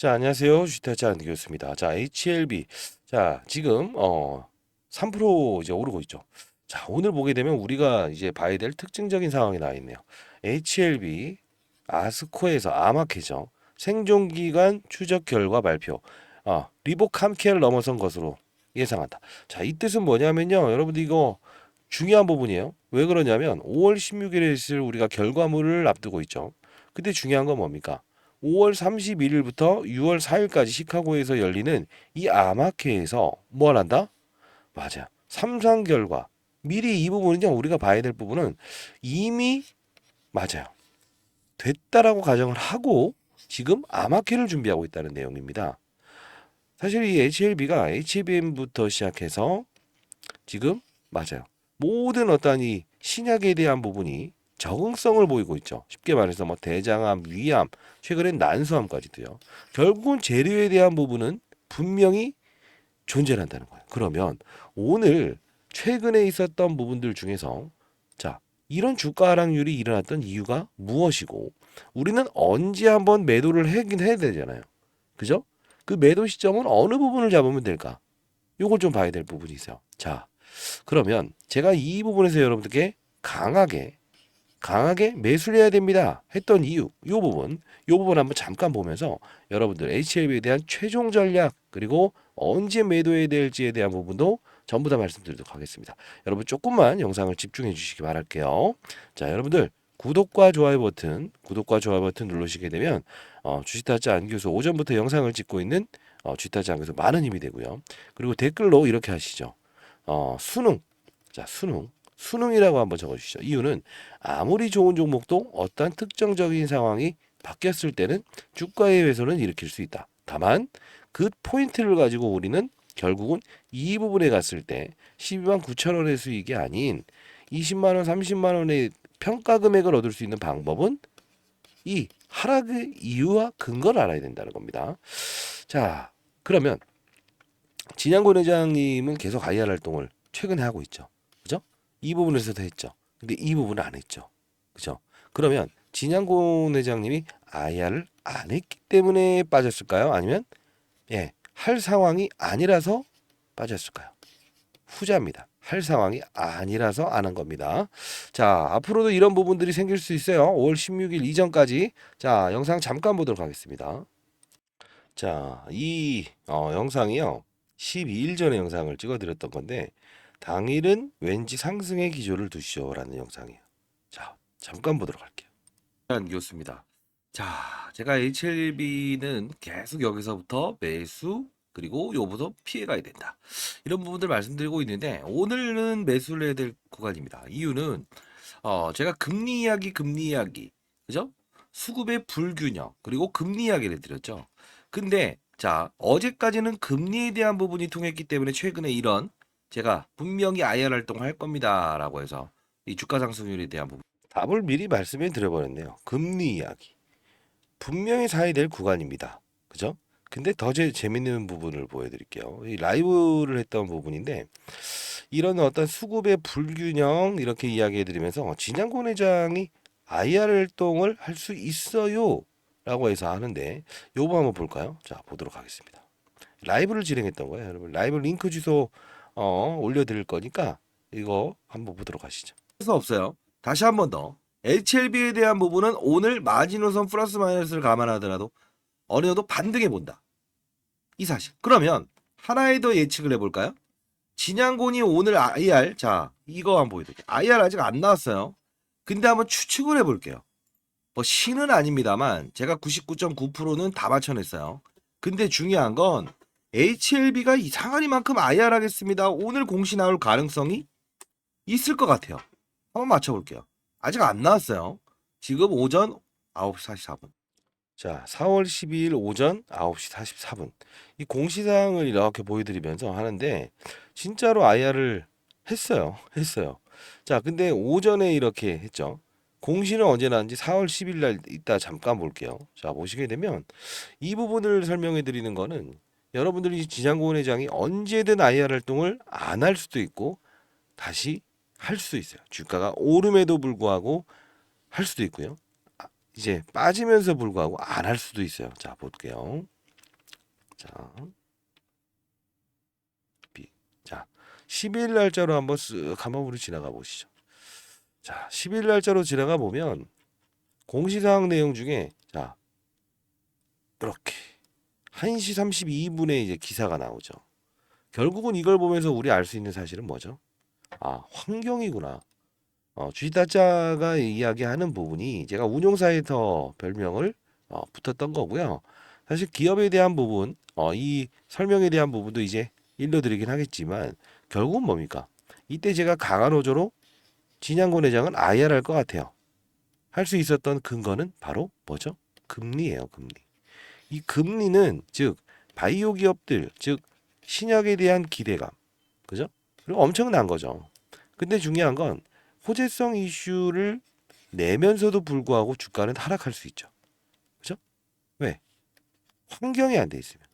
자, 안녕하세요. 주식타짜 안교수입니다. 자, HLB. 자, 지금 3% 이제 오르고 있죠. 자, 오늘 보게 되면 우리가 이제 봐야 될 특징적인 상황이 나와 있네요. HLB 아스코에서 아마케죠. 생존 기간 추적 결과 발표. 리복 함께를 넘어선 것으로 예상한다. 자, 이 뜻은 뭐냐면요. 여러분들 이거 중요한 부분이에요. 왜 그러냐면 5월 16일에 있을 우리가 결과물을 앞두고 있죠. 근데 중요한 건 뭡니까? 5월 31일부터 6월 4일까지 시카고에서 열리는 이 아마케에서 뭘 한다? 맞아. 삼상 결과. 미리 이 부분은요, 우리가 봐야 될 부분은 이미 맞아요. 됐다라고 가정을 하고 지금 아마케를 준비하고 있다는 내용입니다. 사실 이 HLB가 HBM부터 시작해서 지금 맞아요. 모든 어떤 이 신약에 대한 부분이 적응성을 보이고 있죠. 쉽게 말해서 뭐 대장암, 위암, 최근엔 난소암까지도요. 결국은 재료에 대한 부분은 분명히 존재한다는 거예요. 그러면 오늘 최근에 있었던 부분들 중에서 자, 이런 주가 하락률이 일어났던 이유가 무엇이고 우리는 언제 한번 매도를 하긴 해야 되잖아요. 그죠? 그 매도 시점은 어느 부분을 잡으면 될까? 요걸 좀 봐야 될 부분이 있어요. 자, 그러면 제가 이 부분에서 여러분들께 강하게 매수를 해야 됩니다 했던 이유 요 부분 한번 잠깐 보면서 여러분들 HLB에 대한 최종 전략 그리고 언제 매도해야 될지에 대한 부분도 전부 다 말씀드리도록 하겠습니다. 여러분 조금만 영상을 집중해 주시기 바랄게요. 자, 여러분들 구독과 좋아요 버튼 누르시게 되면 주식타짜 안교수 오전부터 영상을 찍고 있는 주식타짜 안교수 많은 힘이 되고요. 그리고 댓글로 이렇게 하시죠. 수능. 자, 수능이라고 한번 적어주시죠. 이유는 아무리 좋은 종목도 어떤 특정적인 상황이 바뀌었을 때는 주가의 회선을 일으킬 수 있다. 다만 그 포인트를 가지고 우리는 결국은 이 부분에 갔을 때 12만 9천 원의 수익이 아닌 20만 원, 30만 원의 평가 금액을 얻을 수 있는 방법은 이 하락의 이유와 근거를 알아야 된다는 겁니다. 자, 그러면 진양곤 회장님은 계속 IR 활동을 최근에 하고 있죠. 그죠? 이 부분에서도 했죠. 근데 이 부분은 안 했죠. 그죠? 그러면 진양곤 회장님이 IR을 안 했기 때문에 빠졌을까요? 아니면 할 상황이 아니라서 빠졌을까요? 후자입니다. 할 상황이 아니라서 안 한 겁니다. 자, 앞으로도 이런 부분들이 생길 수 있어요. 5월 16일 이전까지. 자, 영상 잠깐 보도록 하겠습니다. 자, 이 영상이요. 12일 전에 영상을 찍어드렸던 건데 당일은 왠지 상승의 기조를 두시오라는 영상이에요. 자, 잠깐 보도록 할게요. 교수입니다. 자, 제가 HLB는 계속 여기서부터 매수 그리고 요부터 피해가야 된다. 이런 부분들 말씀드리고 있는데 오늘은 매수를 해야 될 구간입니다. 이유는 제가 금리 이야기, 그죠? 수급의 불균형 그리고 금리 이야기를 드렸죠. 근데 자, 어제까지는 금리에 대한 부분이 통했기 때문에 최근에 이런 제가 분명히 IR 활동을 할 겁니다라고 해서 이 주가 상승률에 대한 부분 답을 미리 말씀해 드려버렸네요. 금리 이야기. 분명히 사야 될 구간입니다. 그죠? 근데 더 재밌는 부분을 보여드릴게요. 이 라이브를 했던 부분인데 이런 어떤 수급의 불균형 이렇게 이야기해드리면서 진양곤 회장이 IR 활동을 할 수 있어요 라고 해서 하는데 요거 한번 볼까요? 자, 보도록 하겠습니다. 라이브를 진행했던 거예요. 여러분 라이브 링크 주소 올려드릴 거니까 이거 한번 보도록 하시죠. 수 없어요. 다시 한번 더. HLB에 대한 부분은 오늘 마지노선 플러스 마이너스를 감안하더라도 어느 정도 반등해 본다. 이 사실. 그러면 하나의 더 예측을 해볼까요? 진양곤이 오늘 IR, 자, 이거 한번 보여드릴게요. IR 아직 안 나왔어요. 근데 한번 추측을 해볼게요. 뭐 신은 아닙니다만 제가 99.9%는 다 맞춰냈어요. 근데 중요한 건 HLB가 이상한 이만큼 IR 하겠습니다. 오늘 공시 나올 가능성이 있을 것 같아요. 한번 맞춰볼게요. 아직 안 나왔어요. 지금 오전 9시 44분. 자, 4월 12일 오전 9시 44분. 이 공시사항을 이렇게 보여드리면서 하는데 진짜로 IR을 했어요. 했어요. 자, 근데 오전에 이렇게 했죠. 공시는 언제 나왔는지 4월 10일 날 이따 잠깐 볼게요. 자, 보시게 되면 이 부분을 설명해 드리는 거는 여러분들이 지장고원 회장이 언제든 IR 활동을 안 할 수도 있고 다시 할 수 있어요. 주가가 오름에도 불구하고 할 수도 있고요. 이제 빠지면서 불구하고 안 할 수도 있어요. 자, 볼게요. 자, B. 자, 10일 날짜로 한번 쓱 한번 우리 지나가 보시죠. 자, 10일 날짜로 지나가 보면 공시사항 내용 중에 자, 이렇게 1시 32분에 이제 기사가 나오죠. 결국은 이걸 보면서 우리 알 수 있는 사실은 뭐죠? 아, 환경이구나. 주식다짜가 이야기하는 부분이 제가 운용사에서 별명을 붙었던 거고요. 사실 기업에 대한 부분, 이 설명에 대한 부분도 이제 일러드리긴 하겠지만 결국은 뭡니까? 이때 제가 강한 호조로 진양권 회장은 IR 할 것 같아요. 할 수 있었던 근거는 바로 뭐죠? 금리예요, 금리. 이 금리는 즉 바이오 기업들, 즉 신약에 대한 기대감, 그죠? 그리고 엄청난 거죠. 근데 중요한 건 호재성 이슈를 내면서도 불구하고 주가는 하락할 수 있죠. 그죠? 왜? 환경이 안 돼 있으면.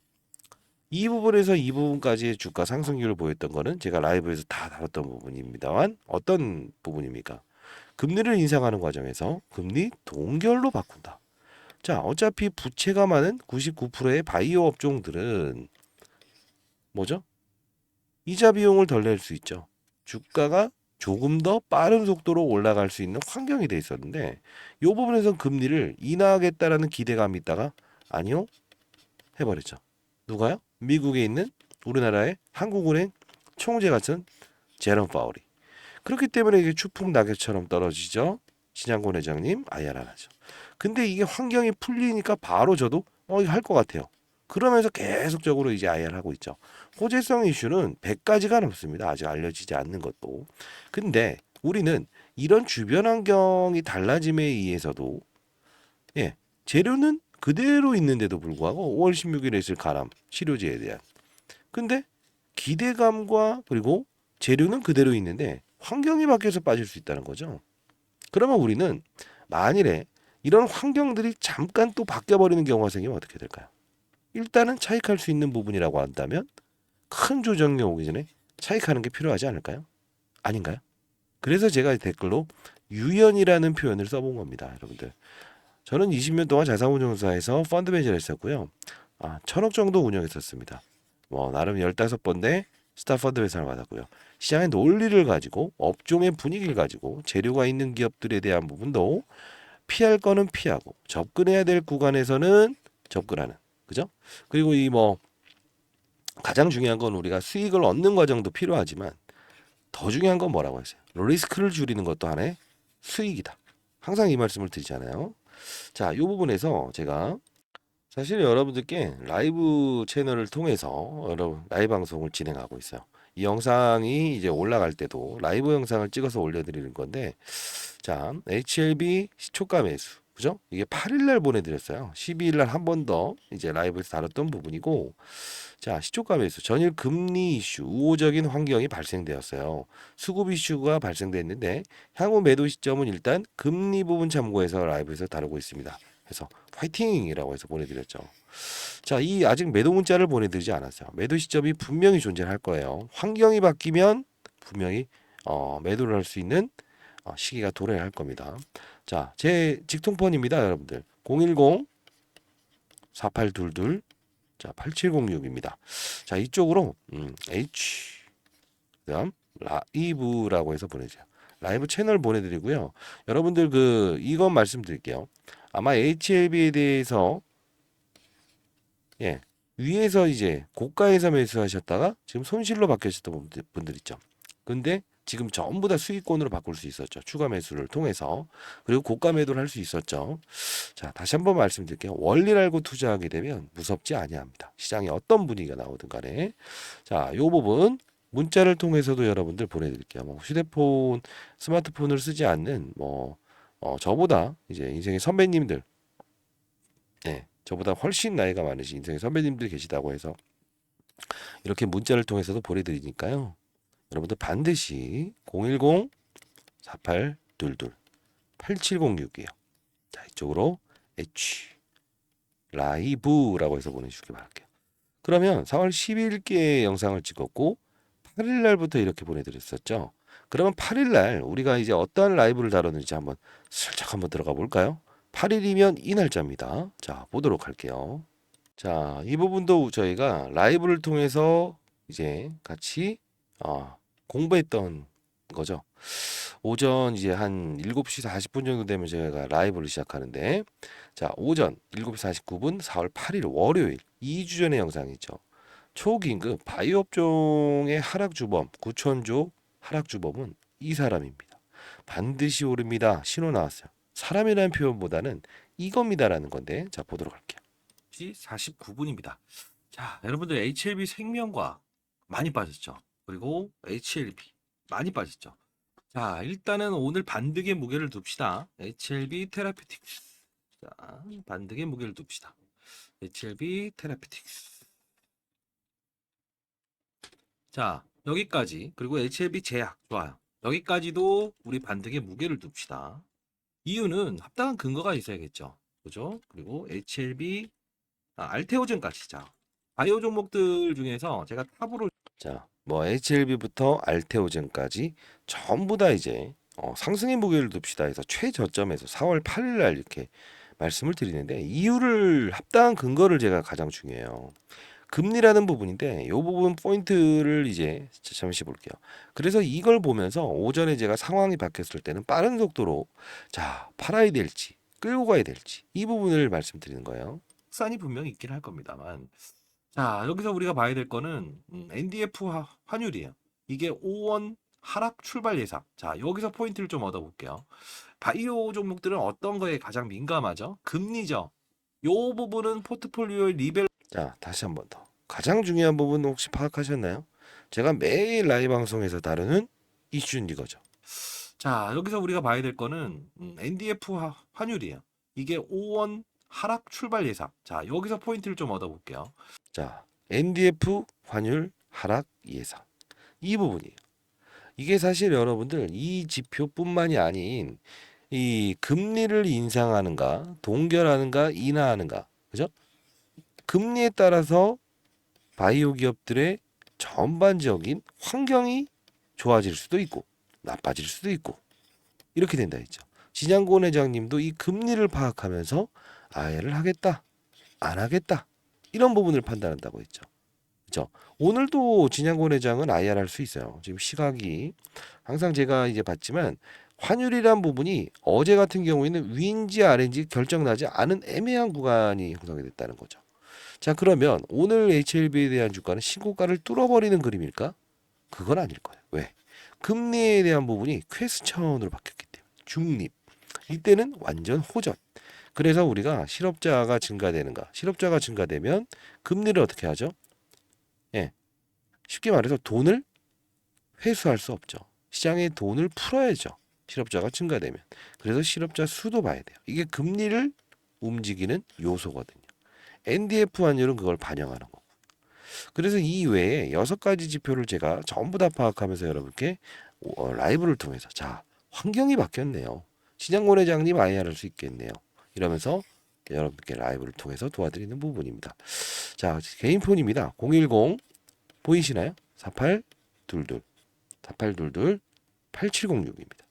이 부분에서 이 부분까지의 주가 상승률을 보였던 거는 제가 라이브에서 다 다뤘던 부분입니다만 어떤 부분입니까? 금리를 인상하는 과정에서 금리 동결로 바꾼다. 자, 어차피 부채가 많은 99%의 바이오 업종들은 뭐죠? 이자 비용을 덜 낼 수 있죠. 주가가 조금 더 빠른 속도로 올라갈 수 있는 환경이 돼 있었는데 이 부분에서 금리를 인하하겠다라는 기대감이 있다가 아니요 해버렸죠. 누가요? 미국에 있는 우리나라의 한국은행 총재 같은 제롬 파월이. 그렇기 때문에 이게 추풍 낙엽처럼 떨어지죠. 신양권 회장님 IR 안 하죠. 근데 이게 환경이 풀리니까 바로 저도 이거 할 것 같아요. 그러면서 계속적으로 이제 IR 하고 있죠. 호재성 이슈는 100가지가 넘습니다. 아직 알려지지 않는 것도. 근데 우리는 이런 주변 환경이 달라짐에 의해서도 예, 재료는 그대로 있는데도 불구하고 5월 16일에 있을 가람 치료제에 대한 근데 기대감과 그리고 재료는 그대로 있는데 환경이 바뀌어서 빠질 수 있다는 거죠. 그러면 우리는 만일에 이런 환경들이 잠깐 또 바뀌어 버리는 경우가 생기면 어떻게 될까요? 일단은 차익할 수 있는 부분이라고 한다면 큰 조정이 오기 전에 차익하는 게 필요하지 않을까요? 아닌가요? 그래서 제가 댓글로 유연이라는 표현을 써본 겁니다, 여러분들. 저는 20년 동안 자산운용사에서 펀드 매니저를 했었고요. 1,000억 정도 운영했었습니다. 뭐 나름 15번의 스타 펀드 회사를 받았고요. 시장의 논리를 가지고 업종의 분위기를 가지고 재료가 있는 기업들에 대한 부분도 피할 거는 피하고 접근해야 될 구간에서는 접근하는 그죠? 그리고 이 뭐 가장 중요한 건 우리가 수익을 얻는 과정도 필요하지만 더 중요한 건 뭐라고 했어요? 리스크를 줄이는 것도 하나의 수익이다. 항상 이 말씀을 드리잖아요. 자, 이 부분에서 제가 사실 여러분들께 라이브 채널을 통해서 여러분 라이브 방송을 진행하고 있어요. 이 영상이 이제 올라갈 때도 라이브 영상을 찍어서 올려드리는 건데, 자, HLB 시초가 매수, 그죠? 이게 8일 날 보내드렸어요. 12일 날 한 번 더 이제 라이브에서 다뤘던 부분이고, 자, 시초가 매수, 전일 금리 이슈, 우호적인 환경이 발생되었어요. 수급 이슈가 발생됐는데 향후 매도 시점은 일단 금리 부분 참고해서 라이브에서 다루고 있습니다. 그래서 화이팅이라고 해서 보내드렸죠. 자, 이 아직 매도 문자를 보내드리지 않았어요. 매도 시점이 분명히 존재할 거예요. 환경이 바뀌면 분명히 매도를 할 수 있는 시기가 도래할 겁니다. 자, 제 직통폰입니다, 여러분들. 010 4822 자, 8706입니다. 자, 이쪽으로 H 그다음 라이브라고 해서 보내줘요. 라이브 채널 보내드리고요. 여러분들 이건 말씀드릴게요. 아마 HLB에 대해서 예 위에서 이제 고가에서 매수하셨다가 지금 손실로 바뀌셨던 분들 있죠. 근데 지금 전부 다 수익권으로 바꿀 수 있었죠. 추가 매수를 통해서. 그리고 고가 매도를 할 수 있었죠. 자, 다시 한번 말씀드릴게요. 원리를 알고 투자하게 되면 무섭지 아니합니다. 시장에 어떤 분위기가 나오든 간에. 자, 요 부분 문자를 통해서도 여러분들 보내드릴게요. 뭐 휴대폰, 스마트폰을 쓰지 않는 저보다 이제 인생의 선배님들, 네, 저보다 훨씬 나이가 많으신 인생의 선배님들 계시다고 해서 이렇게 문자를 통해서도 보내드리니까요. 여러분들 반드시 010 4822 8706이에요. 자, 이쪽으로 H 라이브라고 해서 보내주시기 바랄게요. 그러면 4월 10일께 영상을 찍었고 8일 날부터 이렇게 보내드렸었죠. 그러면 8일 날 우리가 이제 어떠한 라이브를 다뤘는지 한번 슬쩍 한번 들어가 볼까요? 8일이면 이 날짜입니다. 자, 보도록 할게요. 자, 이 부분도 저희가 라이브를 통해서 이제 같이 공부했던 거죠. 오전 이제 한 7시 40분 정도 되면 저희가 라이브를 시작하는데, 자, 오전 7시 49분 4월 8일 월요일 2주 전의 영상이죠. 초기임금 바이오 업종의 하락 주범 구천조 하락 주범은 이 사람입니다. 반드시 오릅니다. 신호 나왔어요. 사람이라는 표현보다는 이겁니다라는 건데, 자 보도록 할게요. 49분입니다. 자, 여러분들 HLB 생명과 많이 빠졌죠. 그리고 HLB 많이 빠졌죠. 자, 일단은 오늘 반등의 무게를 둡시다. HLB 테라피틱스. 자, 반등의 무게를 둡시다. HLB 테라피틱스. 자, 여기까지. 그리고 HLB 제약. 좋아요. 여기까지도 우리 반등의 무게를 둡시다. 이유는 합당한 근거가 있어야겠죠. 그죠? 그리고 HLB, 알테오젠까지. 자, 바이오 종목들 중에서 제가 탑으로, 자, 뭐 HLB부터 알테오젠까지 전부 다 이제 상승의 무게를 둡시다 해서 최저점에서 4월 8일 날 이렇게 말씀을 드리는데, 이유를 합당한 근거를 제가 가장 중요해요. 금리라는 부분인데 이 부분 포인트를 이제 잠시 볼게요. 그래서 이걸 보면서 오전에 제가 상황이 바뀌었을 때는 빠른 속도로 자 팔아야 될지 끌고 가야 될지 이 부분을 말씀드리는 거예요. 산이 분명히 있긴 할 겁니다만, 자 여기서 우리가 봐야 될 거는 NDF 환율이에요. 이게 5원 하락 출발 예상. 자 여기서 포인트를 좀 얻어볼게요. 바이오 종목들은 어떤 거에 가장 민감하죠? 금리죠. 요 부분은 포트폴리오의 리벨. 자, 다시 한 번 더. 가장 중요한 부분 혹시 파악하셨나요? 제가 매일 라이브 방송에서 다루는 이슈는 이거죠. 자, 여기서 우리가 봐야 될 거는 NDF 환율이에요. 이게 5원 하락 출발 예상. 자, 여기서 포인트를 좀 얻어볼게요. 자, NDF 환율 하락 예상. 이 부분이에요. 이게 사실 여러분들 이 지표뿐만이 아닌 이 금리를 인상하는가, 동결하는가, 인하하는가, 그죠? 금리에 따라서 바이오 기업들의 전반적인 환경이 좋아질 수도 있고 나빠질 수도 있고 이렇게 된다 했죠. 진양곤 회장님도 이 금리를 파악하면서 아예를 하겠다, 안 하겠다 이런 부분을 판단한다고 했죠. 그렇죠? 오늘도 진양곤 회장은 IR 할 수 있어요. 지금 시각이 항상 제가 이제 봤지만 환율이란 부분이 어제 같은 경우에는 위인지 아래인지 결정나지 않은 애매한 구간이 형성이 됐다는 거죠. 자, 그러면 오늘 HLB에 대한 주가는 신고가를 뚫어버리는 그림일까? 그건 아닐 거예요. 왜? 금리에 대한 부분이 퀘스천으로 바뀌었기 때문에 중립. 이때는 완전 호전. 그래서 우리가 실업자가 증가되는가? 실업자가 증가되면 금리를 어떻게 하죠? 예, 쉽게 말해서 돈을 회수할 수 없죠. 시장에 돈을 풀어야죠. 실업자가 증가되면. 그래서 실업자 수도 봐야 돼요. 이게 금리를 움직이는 요소거든요. NDF 환율은 그걸 반영하는 거고. 그래서 이 외에 6가지 지표를 제가 전부 다 파악하면서 여러분께 라이브를 통해서 자 환경이 바뀌었네요. 신양곤 회장님 IR 할 수 있겠네요. 이러면서 여러분께 라이브를 통해서 도와드리는 부분입니다. 자 개인 폰입니다. 010 보이시나요? 4822 4822 8706입니다.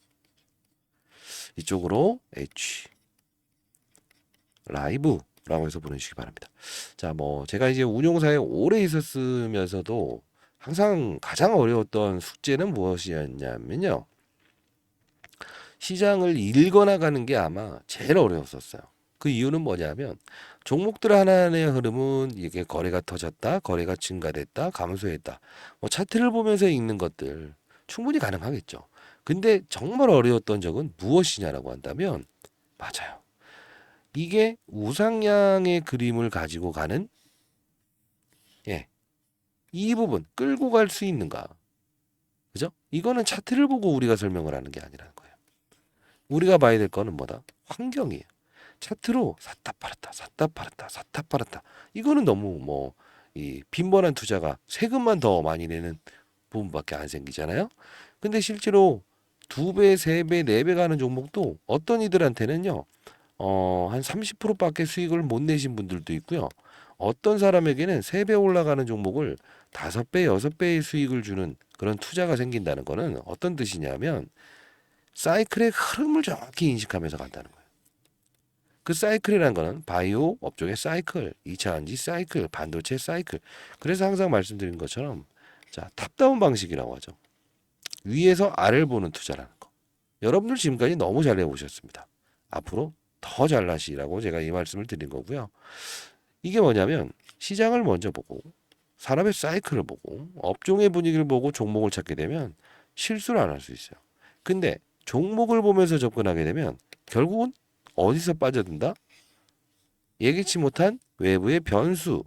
이쪽으로 H 라이브라고 해서 보내주시기 바랍니다. 자, 뭐 제가 이제 운용사에 오래 있었으면서도 항상 가장 어려웠던 숙제는 무엇이었냐면요. 시장을 읽어나 가는 게 아마 제일 어려웠었어요. 그 이유는 뭐냐면 종목들 하나하나의 흐름은 이게 거래가 터졌다, 거래가 증가됐다, 감소했다. 뭐 차트를 보면서 읽는 것들 충분히 가능하겠죠. 근데 정말 어려웠던 적은 무엇이냐라고 한다면 맞아요. 이게 우상향의 그림을 가지고 가는 예, 이 부분 끌고 갈 수 있는가? 그죠? 이거는 차트를 보고 우리가 설명을 하는 게 아니라는 거예요. 우리가 봐야 될 거는 뭐다? 환경이에요. 차트로 샀다 팔았다 샀다 팔았다 샀다 팔았다 이거는 너무 뭐 이 빈번한 투자가 세금만 더 많이 내는 부분밖에 안 생기잖아요. 근데 실제로 2배, 3배, 4배 가는 종목도 어떤 이들한테는요. 한 30%밖에 수익을 못 내신 분들도 있고요. 어떤 사람에게는 3배 올라가는 종목을 5배, 6배의 수익을 주는 그런 투자가 생긴다는 거는 어떤 뜻이냐면 사이클의 흐름을 정확히 인식하면서 간다는 거예요. 그 사이클이라는 거는 바이오 업종의 사이클, 2차 전지 사이클, 반도체 사이클. 그래서 항상 말씀드린 것처럼 자, 탑다운 방식이라고 하죠. 위에서 아래를 보는 투자라는 거. 여러분들 지금까지 너무 잘 해오셨습니다. 앞으로 더 잘나시라고 제가 이 말씀을 드린 거고요. 이게 뭐냐면 시장을 먼저 보고 산업의 사이클을 보고 업종의 분위기를 보고 종목을 찾게 되면 실수를 안 할 수 있어요. 근데 종목을 보면서 접근하게 되면 결국은 어디서 빠져든다? 예기치 못한 외부의 변수,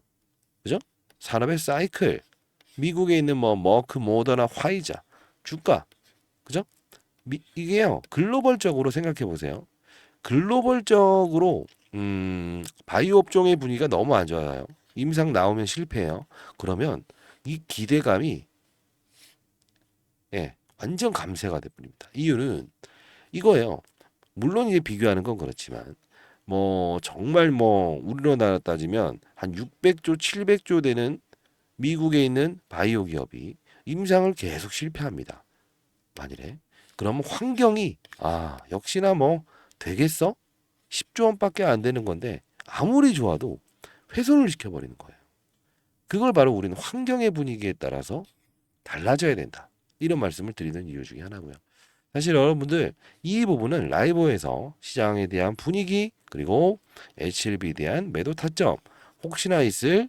그죠? 산업의 사이클, 미국에 있는 뭐 머크, 모더나, 화이자, 주가, 그죠? 이게요 글로벌적으로 생각해 보세요. 글로벌적으로 바이오 업종의 분위기가 너무 안 좋아요. 임상 나오면 실패해요. 그러면 이 기대감이 완전 감쇄가 돼버립니다. 이유는 이거예요. 물론 이제 비교하는 건 그렇지만 뭐 정말 뭐 우리나라 따지면 한 600조, 700조 되는 미국에 있는 바이오 기업이 임상을 계속 실패합니다. 만일에 그러면 환경이 역시나 뭐 되겠어? 10조 원밖에 안 되는 건데 아무리 좋아도 훼손을 시켜버리는 거예요. 그걸 바로 우리는 환경의 분위기에 따라서 달라져야 된다. 이런 말씀을 드리는 이유 중에 하나고요. 사실 여러분들 이 부분은 라이브에서 시장에 대한 분위기 그리고 HLB에 대한 매도 타점 혹시나 있을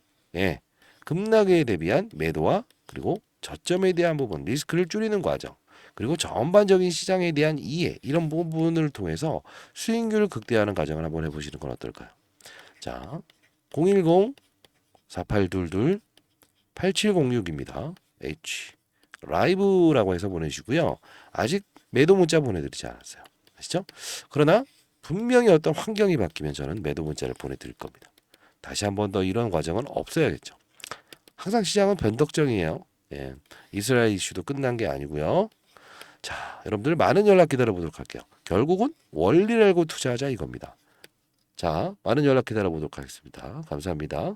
급락에 대비한 매도와 그리고 저점에 대한 부분 리스크를 줄이는 과정 그리고 전반적인 시장에 대한 이해 이런 부분을 통해서 수익률을 극대화하는 과정을 한번 해보시는 건 어떨까요? 자, 010-4822-8706입니다. H 라이브라고 해서 보내주시고요. 아직 매도 문자 보내드리지 않았어요. 아시죠? 그러나 분명히 어떤 환경이 바뀌면 저는 매도 문자를 보내드릴 겁니다. 다시 한 번 더 이런 과정은 없어야겠죠. 항상 시장은 변덕정이에요. 이스라엘 이슈도 끝난 게 아니고요. 자, 여러분들 많은 연락 기다려보도록 할게요. 결국은 원리를 알고 투자하자 이겁니다. 자, 많은 연락 기다려보도록 하겠습니다. 감사합니다.